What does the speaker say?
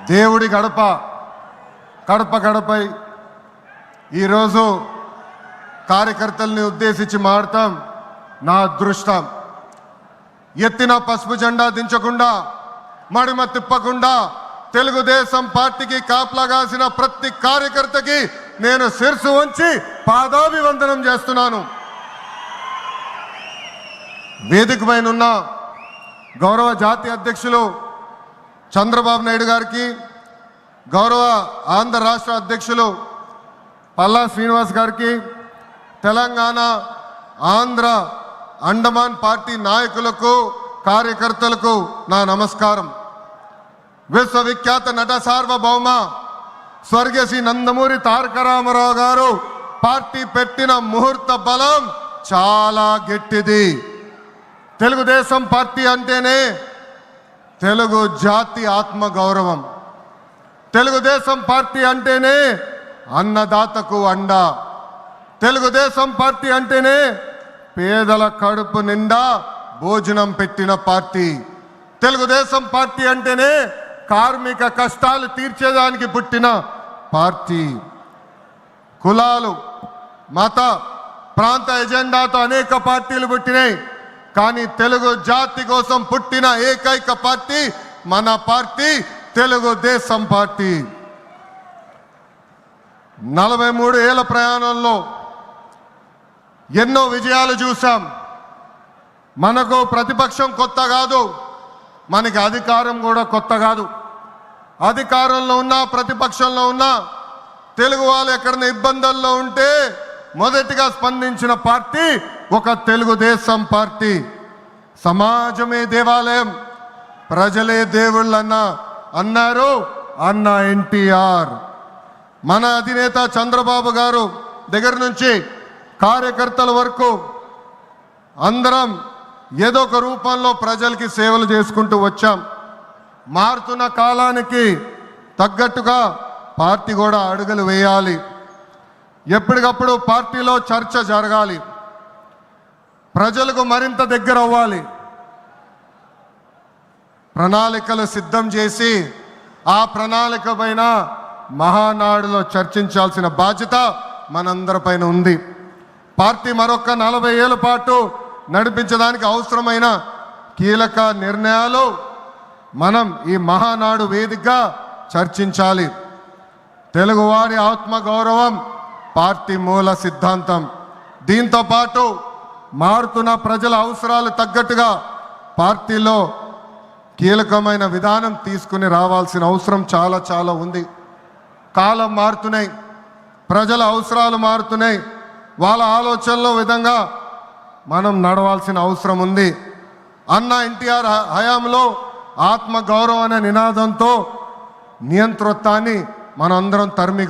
దేవుడి గడప గడప గడపై ఈరోజు కార్యకర్తల్ని ఉద్దేశించి మాడతాం. నా అదృష్టం ఎత్తిన పసుపు జెండా దించకుండా మడిమ తిప్పకుండా తెలుగుదేశం పార్టీకి కాపలాగాసిన ప్రతి కార్యకర్తకి నేను శిరసు వంచి పాదాభివందనం చేస్తున్నాను. వేదిక పైన ఉన్న గౌరవ జాతీయ అధ్యక్షులు చంద్రబాబు నాయుడు గారికి, గౌరవ ఆంధ్ర రాష్ట్ర అధ్యక్షులు పల్లా శ్రీనివాస్ గారికి, తెలంగాణ ఆంధ్ర అండమాన్ పార్టీ నాయకులకు కార్యకర్తలకు నా నమస్కారం. విశ్వవిఖ్యాత నట సార్వభౌమ స్వర్గీయ శ్రీ నందమూరి తారక రామారావు గారు పార్టీ పెట్టిన ముహూర్త బలం చాలా గట్టిది. తెలుగుదేశం పార్టీ అంటేనే తెలుగు జాతి ఆత్మ గౌరవం. తెలుగుదేశం పార్టీ అంటేనే అన్నదాతకు అండ. తెలుగుదేశం పార్టీ అంటేనే పేదల కడుపు నిండా భోజనం పెట్టిన పార్టీ. తెలుగుదేశం పార్టీ అంటేనే కార్మిక కష్టాలు తీర్చేదానికి పుట్టిన పార్టీ. కులాలు, మత, ప్రాంత ఎజెండాతో అనేక పార్టీలు పుట్టినాయి. కానీ తెలుగు జాతి కోసం పుట్టిన ఏకైక పార్టీ మన పార్టీ తెలుగుదేశం పార్టీ. 43 ఏళ్ల ప్రయాణంలో ఎన్నో విజయాలు చూసాం. మనకు ప్రతిపక్షం కొత్త కాదు, మనకి అధికారం కూడా కొత్త కాదు. అధికారంలో ఉన్నా ప్రతిపక్షంలో ఉన్నా తెలుగు వాళ్ళు ఎక్కడైనా ఇబ్బందుల్లో ఉంటే మొదటిగా స్పందించిన పార్టీ ఒక తెలుగుదేశం పార్టీ. సమాజమే దేవాలయం, ప్రజలే దేవుళ్ళన్న అన్నారు అన్న ఎన్టీఆర్. మన అధినేత చంద్రబాబు గారు దగ్గర నుంచి కార్యకర్తల వరకు అందరం ఏదో ఒక రూపంలో ప్రజలకి సేవలు చేసుకుంటూ వచ్చాం. మారుతున్న కాలానికి తగ్గట్టుగా పార్టీ కూడా అడుగులు వేయాలి. ఎప్పటికప్పుడు పార్టీలో చర్చ జరగాలి, ప్రజలకు మరింత దగ్గర అవ్వాలి. ప్రణాళికలు సిద్ధం చేసి ఆ ప్రణాళిక పైన మహానాడులో చర్చించాల్సిన బాధ్యత మనందరిపైన ఉంది. పార్టీ మరొక 40 ఏళ్ల పాటు నడిపించడానికి అవసరమైన కీలక నిర్ణయాలు మనం ఈ మహానాడు వేదికగా చర్చించాలి. తెలుగువారి ఆత్మగౌరవం పార్టీ మూల సిద్ధాంతం. దీంతో పాటు మారుతున్న ప్రజల అవసరాలు తగ్గట్టుగా పార్టీలో కీలకమైన విధానం తీసుకుని రావాల్సిన అవసరం చాలా చాలా ఉంది. కాలం మారుతున్నాయి, ప్రజల అవసరాలు మారుతున్నాయి, వాళ్ళ ఆలోచనల విధంగా మనం నడవాల్సిన అవసరం ఉంది. అన్న ఎన్టీఆర్ హయాంలో ఆత్మగౌరవం అనే నినాదంతో నియంతృత్వాన్ని మనందరం తరిమి